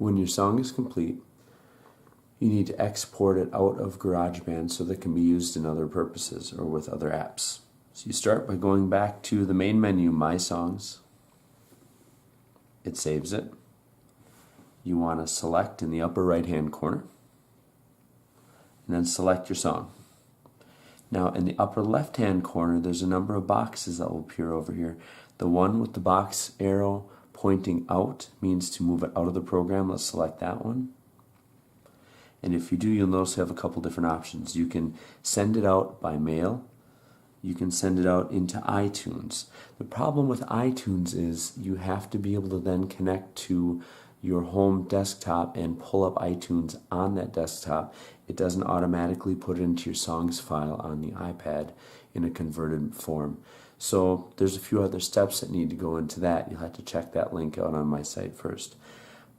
When your song is complete, you need to export it out of Garageband so that it can be used in other purposes or with other apps. So you start by going back to the main menu, My Songs. It saves it. You want to select in the upper right-hand corner, and then select your song. Now in the upper left-hand corner, there's a number of boxes that will appear over here. The one with the box arrow pointing out means to move it out of the program. Let's select that one. And if you do, you'll notice you have a couple different options. You can send it out by mail. You can send it out into iTunes. The problem with iTunes is you have to be able to then connect to your home desktop and pull up iTunes on that desktop. It doesn't automatically put it into your songs file on the iPad in a converted form. So there's a few other steps that need to go into that. You'll have to check that link out on my site first.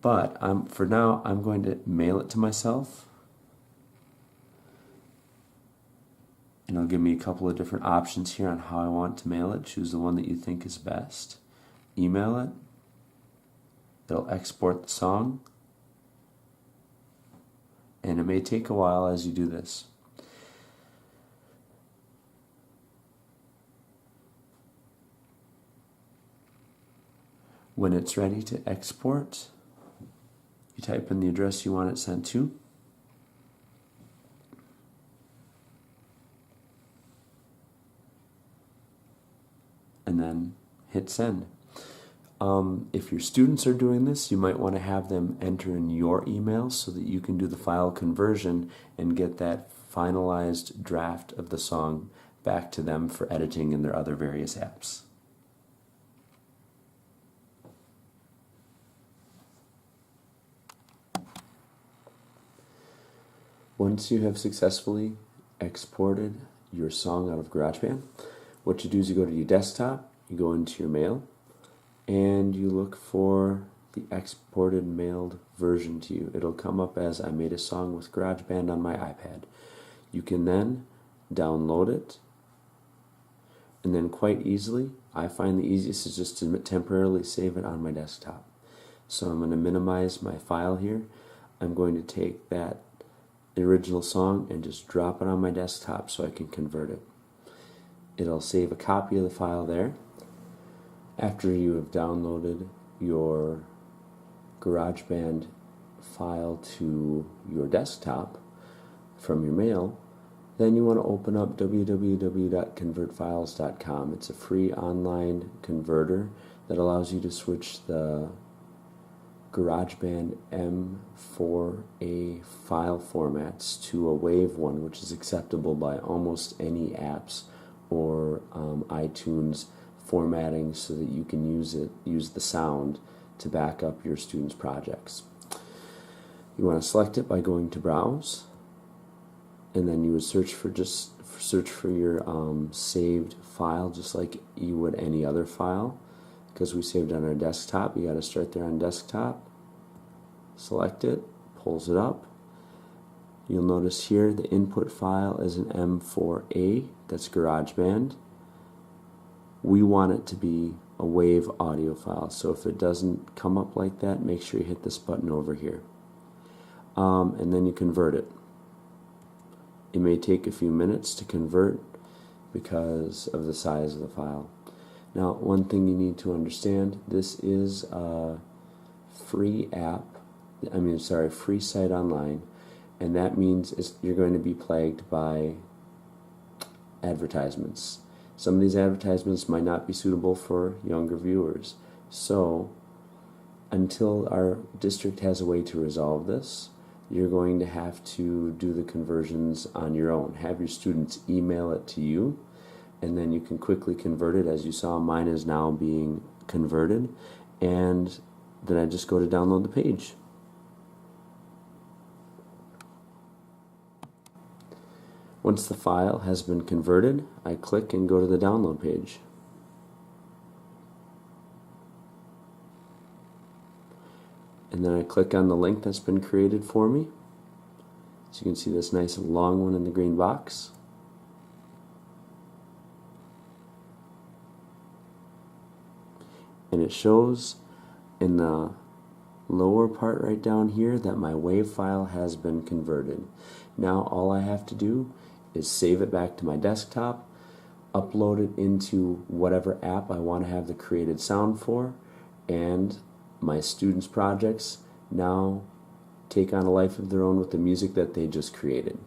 But for now, I'm going to mail it to myself. And it'll give me a couple of different options here on how I want to mail it. Choose the one that you think is best. Email it. It'll export the song. And it may take a while as you do this. When it's ready to export, you type in the address you want it sent to. And then hit send. If your students are doing this, you might want to have them enter in your email so that you can do the file conversion and get that finalized draft of the song back to them for editing in their other various apps. Once you have successfully exported your song out of GarageBand, what you do is you go to your desktop, you go into your mail, and you look for the exported mailed version to you. It'll come up as I made a song with GarageBand on my iPad. You can then download it, and then quite easily, I find the easiest is just to temporarily save it on my desktop. So I'm going to minimize my file here. I'm going to take that original song and just drop it on my desktop so I can convert it. It'll save a copy of the file there. After you have downloaded your GarageBand file to your desktop from your mail, then you want to open up www.convertfiles.com. It's a free online converter that allows you to switch the GarageBand M4A file formats to a WAV one, which is acceptable by almost any apps or iTunes formatting, so that you can use the sound to back up your students' projects. You want to select it by going to Browse, and then you would search for your saved file, just like you would any other file. Because we saved it on our desktop, you got to start there on desktop. Select it, pulls it up. You'll notice here the input file is an M4A, that's GarageBand. We want it to be a WAV audio file, so if it doesn't come up like that, make sure you hit this button over here. And then you convert it. It may take a few minutes to convert because of the size of the file. Now, one thing you need to understand, this is a free free site online, and that means you're going to be plagued by advertisements. Some of these advertisements might not be suitable for younger viewers. So, until our district has a way to resolve this, you're going to have to do the conversions on your own. Have your students email it to you, and then you can quickly convert it. As you saw, mine is now being converted, and then I just go to download the page. Once the file has been converted, I click and go to the download page. And then I click on the link that's been created for me. So you can see this nice long one in the green box. And it shows in the lower part right down here that my WAV file has been converted. Now all I have to do is save it back to my desktop, upload it into whatever app I want to have the created sound for, and my students' projects now take on a life of their own with the music that they just created.